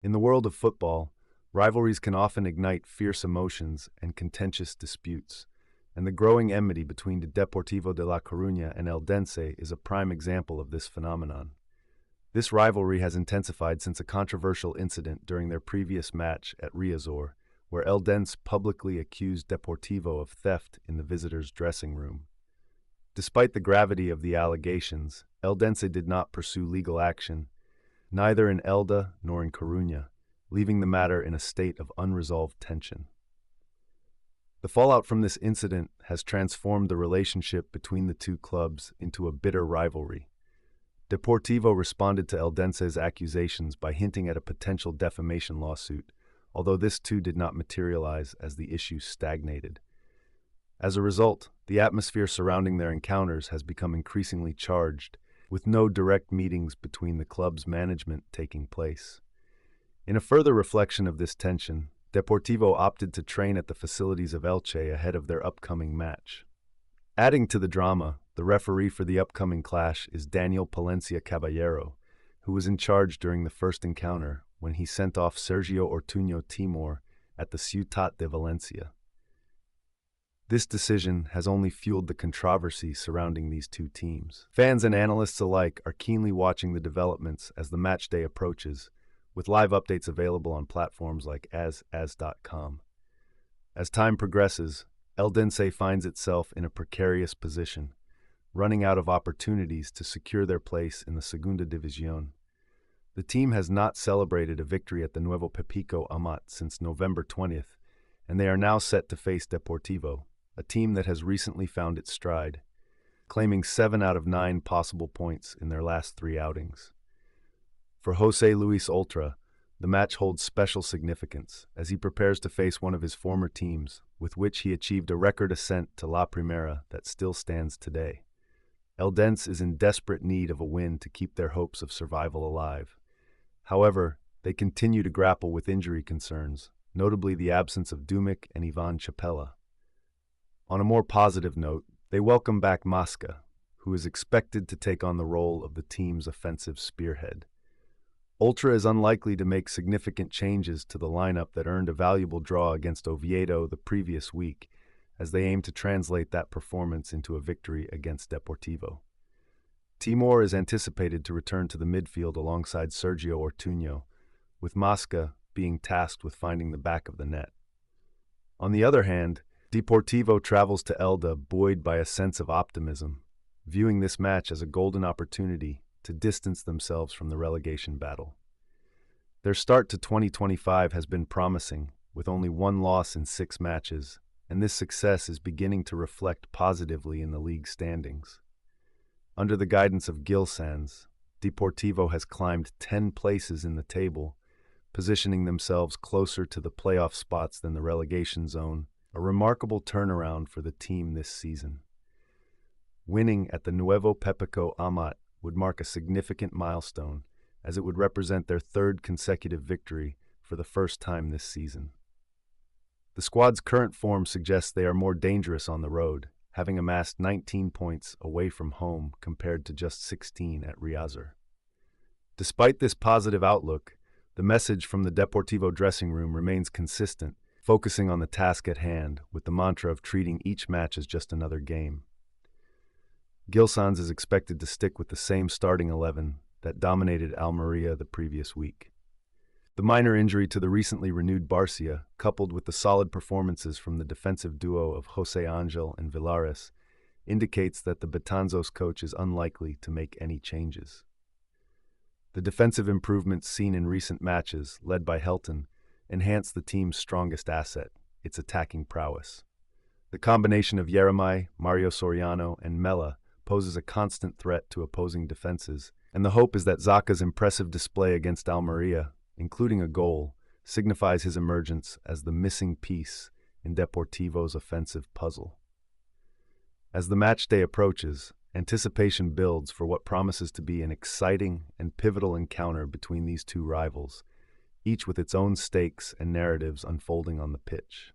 In the world of football, rivalries can often ignite fierce emotions and contentious disputes, and the growing enmity between the Deportivo de La Coruña and Eldense is a prime example of this phenomenon. This rivalry has intensified since a controversial incident during their previous match at Riazor, where Eldense publicly accused Deportivo of theft in the visitors' dressing room. Despite the gravity of the allegations, Eldense did not pursue legal action, neither in Elda nor in Coruña, leaving the matter in a state of unresolved tension. The fallout from this incident has transformed the relationship between the two clubs into a bitter rivalry. Deportivo responded to Eldense's accusations by hinting at a potential defamation lawsuit, although this too did not materialize as the issue stagnated. As a result, the atmosphere surrounding their encounters has become increasingly charged, with no direct meetings between the club's management taking place. In a further reflection of this tension, Deportivo opted to train at the facilities of Elche ahead of their upcoming match. Adding to the drama, the referee for the upcoming clash is Daniel Palencia Caballero, who was in charge during the first encounter when he sent off Sergio Ortuño Timor at the Ciutat de Valencia. This decision has only fueled the controversy surrounding these two teams. Fans and analysts alike are keenly watching the developments as the match day approaches, with live updates available on platforms like as.com. As time progresses, Eldense finds itself in a precarious position, running out of opportunities to secure their place in the Segunda División. The team has not celebrated a victory at the Nuevo Pepico Amat since November 20th, and they are now set to face Deportivo, a team that has recently found its stride, claiming 7 out of 9 possible points in their last 3 outings. For José Luis Oltra, the match holds special significance as he prepares to face one of his former teams, with which he achieved a record ascent to La Primera that still stands today. Eldense is in desperate need of a win to keep their hopes of survival alive. However, they continue to grapple with injury concerns, notably the absence of Dumic and Ivan Chapela. On a more positive note, they welcome back Masca, who is expected to take on the role of the team's offensive spearhead. Ultra is unlikely to make significant changes to the lineup that earned a valuable draw against Oviedo the previous week, as they aim to translate that performance into a victory against Deportivo. Timor is anticipated to return to the midfield alongside Sergio Ortuño, with Masca being tasked with finding the back of the net. On the other hand, Deportivo travels to Elda buoyed by a sense of optimism, viewing this match as a golden opportunity to distance themselves from the relegation battle. Their start to 2025 has been promising, with only 1 loss in 6 matches, and this success is beginning to reflect positively in the league standings. Under the guidance of Gil Sans, Deportivo has climbed 10 places in the table, positioning themselves closer to the playoff spots than the relegation zone, a remarkable turnaround for the team this season. Winning at the Nuevo Pepico Amat would mark a significant milestone, as it would represent their 3rd consecutive victory for the first time this season. The squad's current form suggests they are more dangerous on the road, having amassed 19 points away from home compared to just 16 at Riazor. Despite this positive outlook, the message from the Deportivo dressing room remains consistent, focusing on the task at hand with the mantra of treating each match as just another game. Gil Sans is expected to stick with the same starting 11 that dominated Almeria the previous week. The minor injury to the recently renewed Barcia, coupled with the solid performances from the defensive duo of José Ángel and Villares, indicates that the Betanzos coach is unlikely to make any changes. The defensive improvements seen in recent matches, led by Helton, enhance the team's strongest asset, its attacking prowess. The combination of Yeremay, Mario Soriano, and Mella poses a constant threat to opposing defenses, and the hope is that Zaka's impressive display against Almeria, including a goal, signifies his emergence as the missing piece in Deportivo's offensive puzzle. As the match day approaches, anticipation builds for what promises to be an exciting and pivotal encounter between these two rivals, each with its own stakes and narratives unfolding on the pitch.